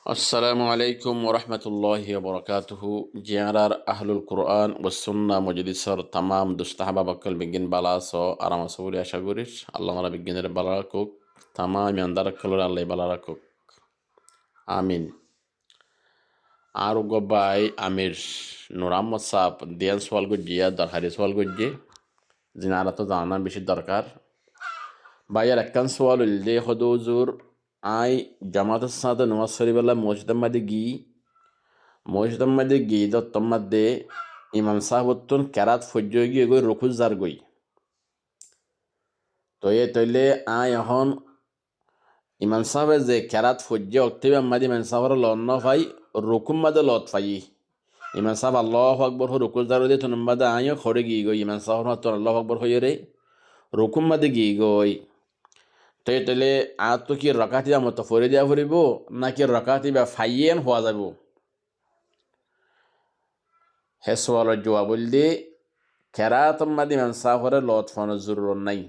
আসসালামু আলাইকুম ওরহমতুল্লাহি বরকাতুহু জিয়ারার আহলুল কুরআন ও সুন্না মজলিসর তামাম দুস্তাহাবা বকল বিজ্ঞান বালাস আরামা সবুরি আশা করিস আল্লাহ মারা বিজ্ঞানের বালা রাখুক তামাম ইয়ান্দার কলর আল্লাহ বালা রাখুক আমিন আর গবাই আমির নুরাম সাপ দিয়ান সোয়াল গজ্জিয়া দরকারি সোয়াল গজ্জি জিনারা তো জানার বেশি দরকার বাইয়ার একখান সোয়াল উল্দে হদুজুর আই জামাতের সাথে নমাজ শরীফাল্লাহ মসজিদের মধ্যে গিয়ে দত্তর মধ্যে ইমাম সাহেবত্তন কেরাত ফজ্জ গিয়ে গই রকুজ যার গই তো এ তৈলে আই এখন ইমাম সাহেবের যে কেরাত ফজ্জ অক্টিবে আমাদের ইমাম সাহেবের লন্ন ফাই রকুম মাদে লত ফাই ইমাম সাহেব আল্লাহ আকবর রকুজ যার দিয়ে তনুম মাদে আইও খড়ে গিয়ে গই ইমাম সাহেবের মাত্র আল্লাহ আকবর হয়ে রে রকুম মাদে গিয়ে গই তো এ তৈলে আর তো কি রকাতিবা মতো ফরে দেওয়া ফুরিব নাকি রকাতিবা ফাইয়েন হওয়া যাব হে সোয়ালের জবাব দিয়ে কেরাতম মাদি ইমাম সাহেবের লত ফানোর জরুরত নাই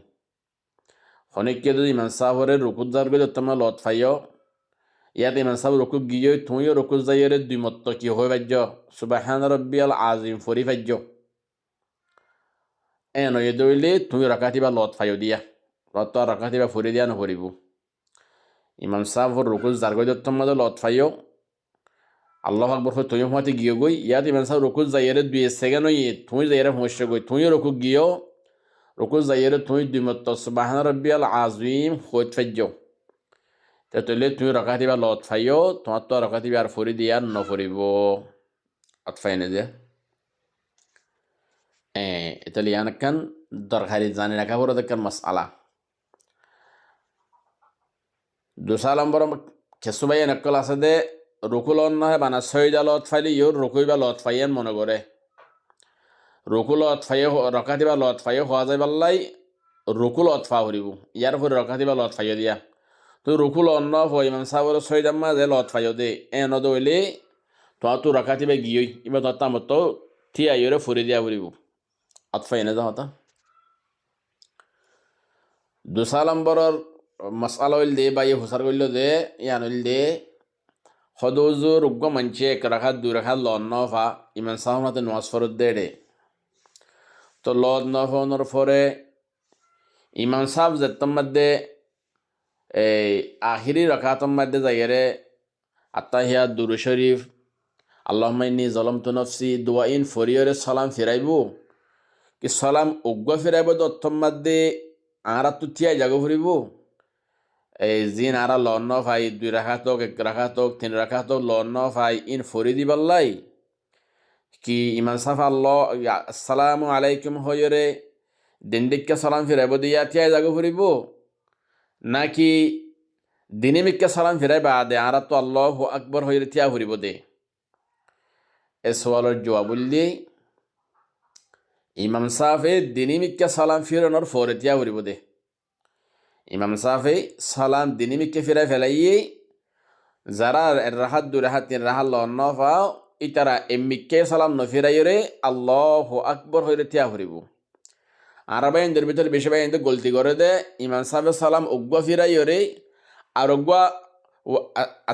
অনেককে যদি ইমাম সাহেবের রকুজ যার গেলে তোমরা লত ফাইও ইয়াতে ইমাম সাহেব রকুজ গিয়ে তুমিও রকুজ যাইয়ের দুই মত কি হয়ে ভাজ্য সুবহান রাব্বিয়াল আজিম ফরি ভাজ্য নয় দইলে তুমি রকাতিবা লত ফাইও দিয়া লত রকাতিবা ফরি দিয়া নফরিব ইমাম সাহেবের রকুজ যার গেলে তোমরা লত ফাইও আল্লাহ আকবর হয় তুই হমাতে গিয়ে গই ইয়াত ইমান সাহেব রকুজ যাইয়ের দুই সেকেন্ড ইয়ে তুই যাইয়ের সমস্যা গই তুইও রকুজ গিয়েও রকুজ যাইয়ের তুই দুই মত সুবহান রাব্বিয়াল আজিম হইত ফাজ্য তে তইলে তুই রকাতিবা লত ফাইও তোমার তো রকাতিবা আর ফরি দিয়া নফরিব আতফাইনে যে এতালি ইয়ানকান দরকারি জানি রাখা বড় দেখান মাসআলা দুসা নম্বর খেসুবাই নকল আছে দে রকুল নয় বানা ছয়টা লত ফাইলি ইউর রকুইবা লত ফাইয়েন মনে করে রকুল ফাইয়ে রকাতিবা লত ফাইয়ে হওয়া যায় পাল্লাই রকুল অতফা হরিব ইয়ার পরে রকাতিবা লত ফাইয়ে দিয়া তো রকুল অন্য ইমাম সাহেবের ছয়টার মাঝে লত ফাইয়ে দে নদইলে তোমার তো রকাতিবা গিয়ে এবার তোর তার মতো থিয়া ইউরে ফুরি দিয়া ফুরিব অতফাই এনে যাওয়া দুসা নম্বরের মশালা হইল দে বা ইয়ে হুসার করল দে ইয়ান হইল দে হদৌজু রুগ্গ মানছে এক রাখাত দুই রাখাত লন ফা ইমান সাহমাতে নওয়াজ ফরত দে রে তো লদ নফর পরে ইমাম সাহেব যেতম মধ্যে এই আখিরি রাকাতম মধ্যে যাইরে আত্তাহিয়াত দুরূদ শরীফ আল্লাহুম্মা ইন্নী যালামতু নাফসি দুআইন ফরিয়রে সালাম ফিরাইব কি সালাম উগ্গ ফিরাইব দত্তম মধ্যে আরা তুতিয়া জাগো ফুরিব এই জিন আরা লন্ন ফাই দুই রাখাতক এক রাখাতক তিন রাখাতক লন্ন ফাই ইন ফরি দিবাল্লাই কি ইমান সাফা আল্লাহ আসসালামু আলাইকুম হয়রে দিনদিককে সালাম ফিরাইব দিয়া তিয়াই জাগো ফুরিব নাকি দিনিমিককে সালাম ফিরাই বা দে আরা তো আল্লাহ আকবর হয়ে তিয়া ফুরিব দে এ সোয়ালের জবাব দিয়ে ইমাম সাফে দিনিমিককে সালাম ফিরানোর ফরে তিয়া ফুরিব দে ইমাম সাফে সালাম দিনিমিককে ফিরাই ফেলাইয়ে যারা রাহাত দু রাহাত তিন রাহাত লন্ন পাও ইতারা এমিককে সালাম নফিরাইরে আল্লাহ আকবর হইরে তিয়া ফুরিব আর বাইনদের ভিতরে বেশি বাইনদের গলতি করে দে ইমাম সাহেবের সালাম উগ্গা ফিরাইরে আর উগ্গা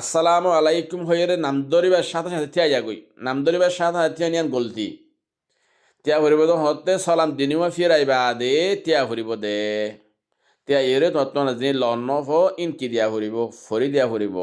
আসসালামু আলাইকুম হইরে নাম ধরিবার সাথে সাথে তিয়া যাগই নাম ধরিবার সাথে সাথে তিয়া নিয়ান গলতি তিয়া ফুরিব তো হতে সালাম দিনিমা ফিরাইবা দে তিয়া ফুরিব দে তিয়া এরে তত্ত্ব না যে লন্ন ফ ইনকি দিয়া ফুরিব ফরি দিয়া ফুরিব